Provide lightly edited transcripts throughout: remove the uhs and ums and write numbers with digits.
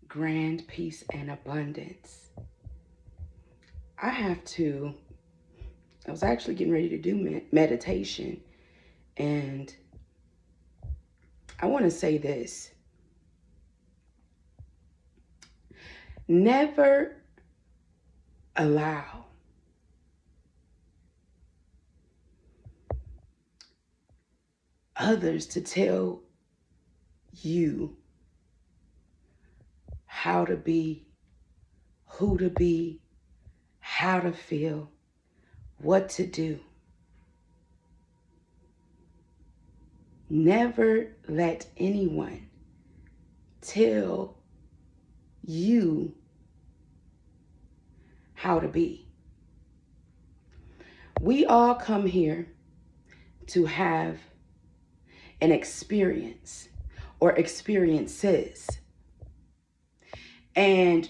grand peace and abundance. I was actually getting ready to do meditation, and I want to say this. Never allow others to tell you how to be, who to be, how to feel, what to do. Never let anyone tell you how to be. We all come here to have an experience or experiences. And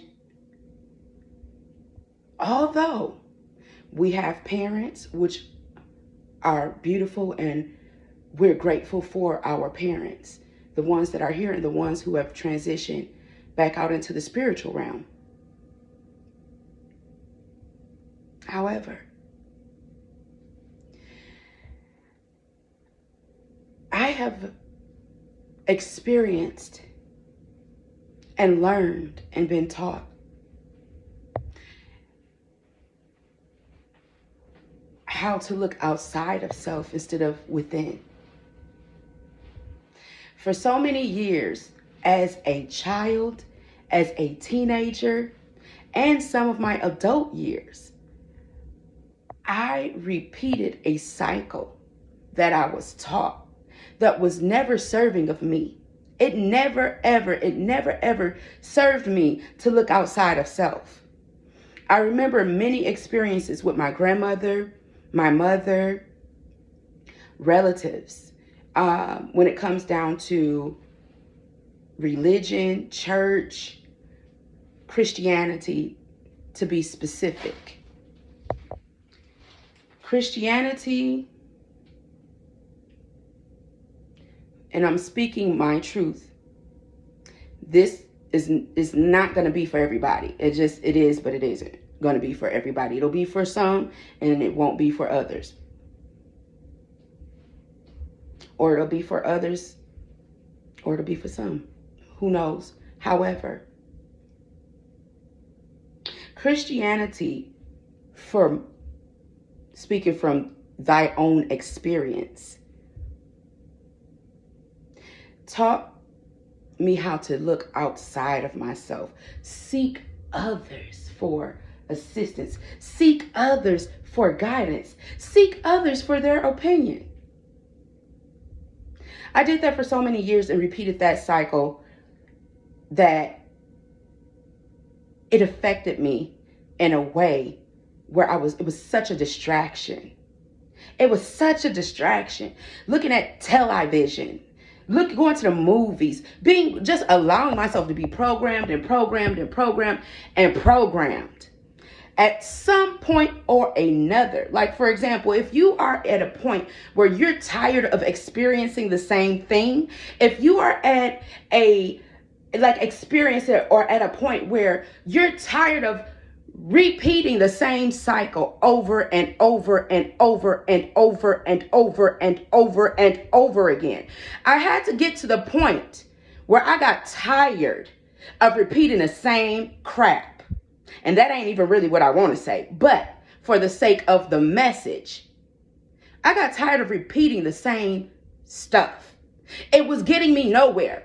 although we have parents, which are beautiful, and we're grateful for our parents, the ones that are here and the ones who have transitioned back out into the spiritual realm. However, I have experienced and learned and been taught how to look outside of self instead of within. For so many years, as a child, as a teenager, and some of my adult years, I repeated a cycle that I was taught that was never serving of me. It never ever served me to look outside of self. I remember many experiences with my grandmother, my mother, relatives, when it comes down to religion, church, Christianity, to be specific. Christianity, and I'm speaking my truth, this is not going to be for everybody. It is, but it isn't going to be for everybody. It'll be for some, and it won't be for others. Or it'll be for others, or it'll be for some. Who knows? However, Christianity, speaking from thy own experience, taught me how to look outside of myself, seek others for assistance, seek others for guidance, seek others for their opinion. I did that for so many years and repeated that cycle that it affected me in a way where it was such a distraction. It was such a distraction. Looking at television, going to the movies, just allowing myself to be programmed and programmed and programmed and programmed. At some point or another, like for example, if you are at a point where you're tired of experiencing the same thing, if you are at experience it, or at a point where you're tired of repeating the same cycle over and over and over and over and over and over and over again. I had to get to the point where I got tired of repeating the same crap. And that ain't even really what I want to say, but for the sake of the message, I got tired of repeating the same stuff. It was getting me nowhere.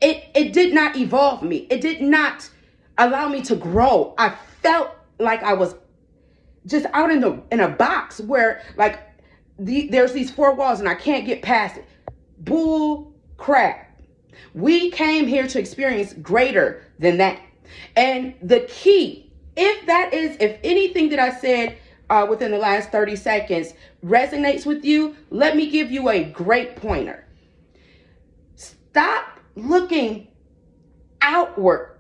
It did not evolve me. It did not allow me to grow. I felt like I was just out in a box where there's these four walls and I can't get past it. Bull crap. We came here to experience greater than that. And the key, if anything that I said within the last 30 seconds resonates with you, let me give you a great pointer. Stop looking outward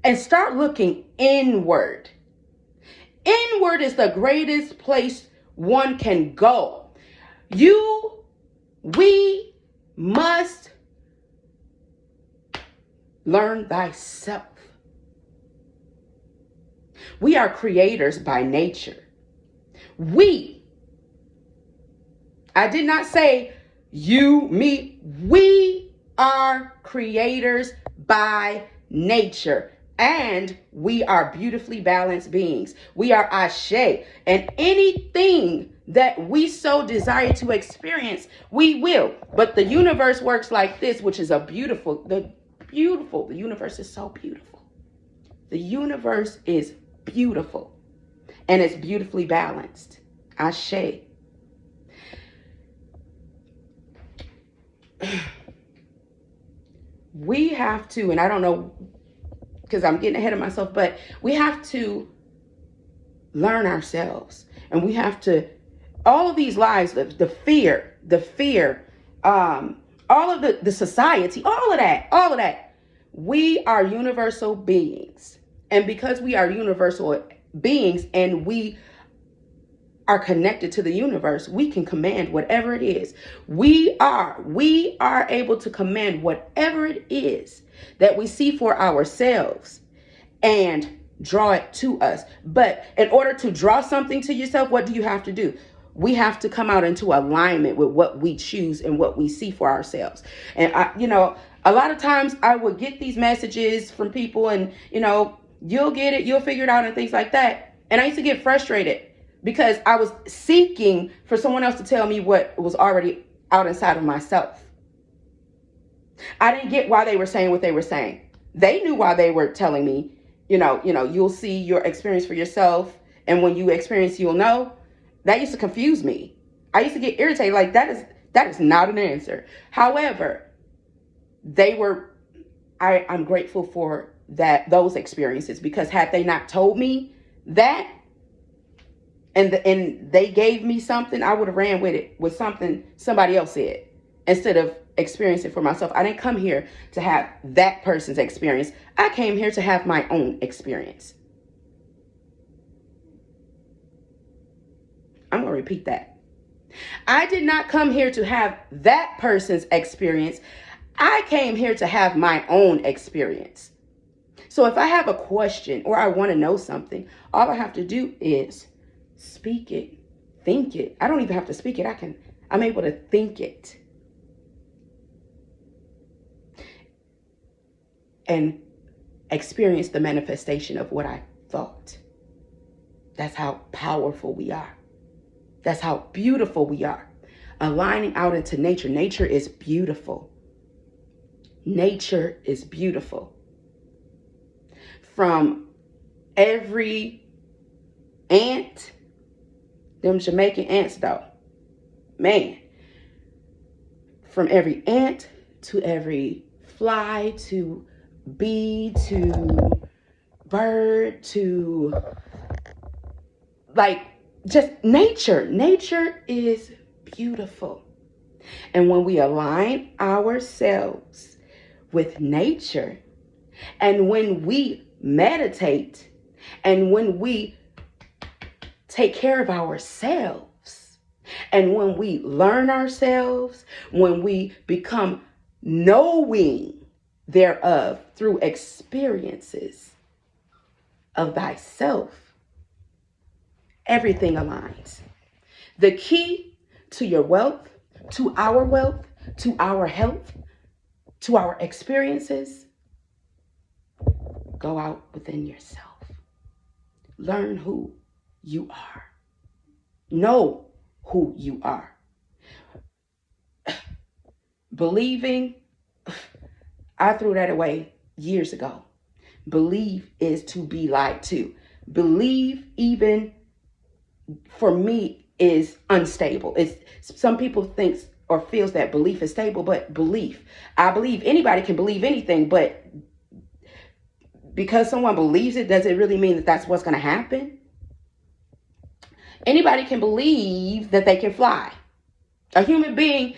and start looking inward. Inward is the greatest place one can go. We must learn thyself. We are creators by nature. I did not say you, me. We are creators by nature. And we are beautifully balanced beings. We are Ashe. And anything that we so desire to experience, we will. But the universe works like this, which is the universe is so beautiful. The universe is beautiful. And it's beautifully balanced. Ashe. We have to, and I don't know, because I'm getting ahead of myself, but we have to learn ourselves. And we have to, all of these lies, the fear, all of the society, all of that. We are universal beings. And because we are universal beings and we are connected to the universe, we can command whatever it is. We are able to command whatever it is that we see for ourselves and draw it to us. But in order to draw something to yourself, what do you have to do? We have to come out into alignment with what we choose and what we see for ourselves. And a lot of times I would get these messages from people and, you'll get it, you'll figure it out and things like that. And I used to get frustrated because I was seeking for someone else to tell me what was already out inside of myself. I didn't get why they were saying what they were saying. They knew why they were telling me, you'll see your experience for yourself. And when you experience, you'll know. That used to confuse me. I used to get irritated. Like, that is not an answer. However, I'm grateful for those experiences, because had they not told me that, and they gave me something, I would have ran with it, with something somebody else said, instead of experiencing it for myself. I didn't come here to have that person's experience. I came here to have my own experience. I'm going to repeat that. I did not come here to have that person's experience. I came here to have my own experience. So if I have a question or I want to know something, all I have to do is speak it, think it. I don't even have to speak it. I'm able to think it. And experience the manifestation of what I thought. That's how powerful we are. That's how beautiful we are. Aligning out into nature. Nature is beautiful. Nature is beautiful. From every ant, them Jamaican ants though, man, from every ant to every fly to bee to bird to just nature. Nature is beautiful. And when we align ourselves with nature, and when we meditate, and when we take care of ourselves, and when we learn ourselves, when we become knowing thereof through experiences of thyself, everything aligns. The key to your wealth, to our health, to our experiences, go out within yourself. Learn who you are. Know who you are. Believing, I threw that away years ago. Believe is to be lied to. Believe, even for me, is unstable. Some people think or feels that belief is stable, but I believe anybody can believe anything, but because someone believes it, does it really mean that that's what's going to happen? Anybody can believe that they can fly. A human being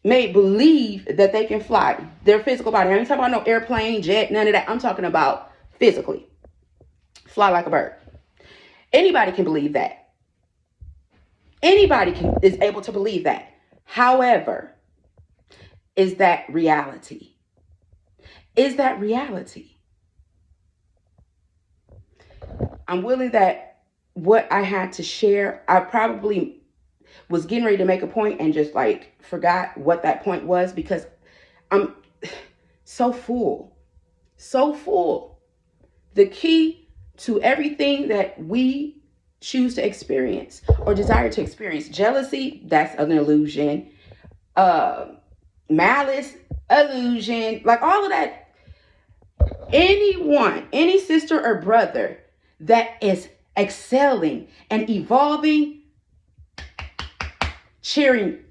may believe that they can fly. Their physical body. I ain't talking about no airplane, jet, none of that. I'm talking about physically. Fly like a bird. Anybody can believe that. Anybody is able to believe that. However, is that reality? Is that reality? I'm willing that what I had to share, I probably was getting ready to make a point and just like forgot what that point was because I'm so full, so full. The key to everything that we choose to experience or desire to experience, jealousy, that's an illusion. Malice, illusion, like all of that. Anyone, any sister or brother that is excelling and evolving, cheering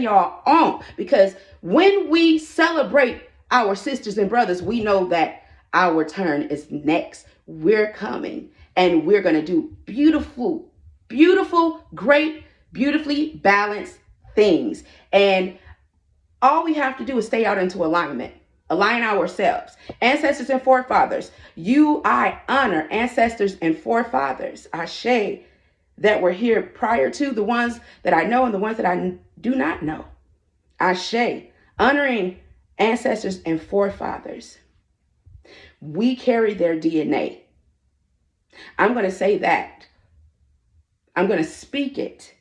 y'all on, because when we celebrate our sisters and brothers, we know that our turn is next. We're coming and we're going to do beautiful, great, beautifully balanced things. And all we have to do is stay out into alignment, align ourselves. Ancestors and forefathers, I honor ancestors and forefathers, Ashe, that were here prior to, the ones that I know and the ones that I do not know. Ashe, honoring ancestors and forefathers. We carry their DNA. I'm going to say that. I'm going to speak it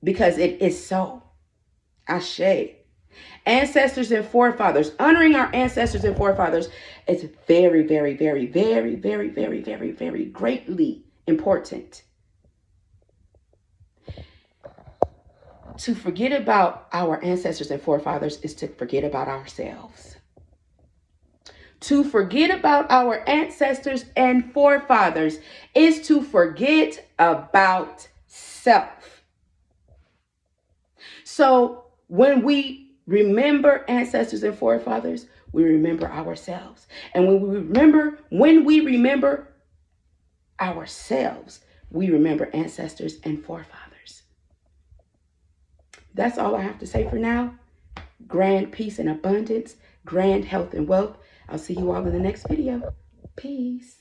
because it is so. Ashe. Ancestors and forefathers, honoring our ancestors and forefathers is very, very, very, very, very, very, very, very greatly important. To forget about our ancestors and forefathers is to forget about ourselves. To forget about our ancestors and forefathers is to forget about self. So when we remember ancestors and forefathers, we remember ourselves. And when we remember ourselves, we remember ancestors and forefathers. That's all I have to say for now. Grand peace and abundance, grand health and wealth. I'll see you all in the next video. Peace.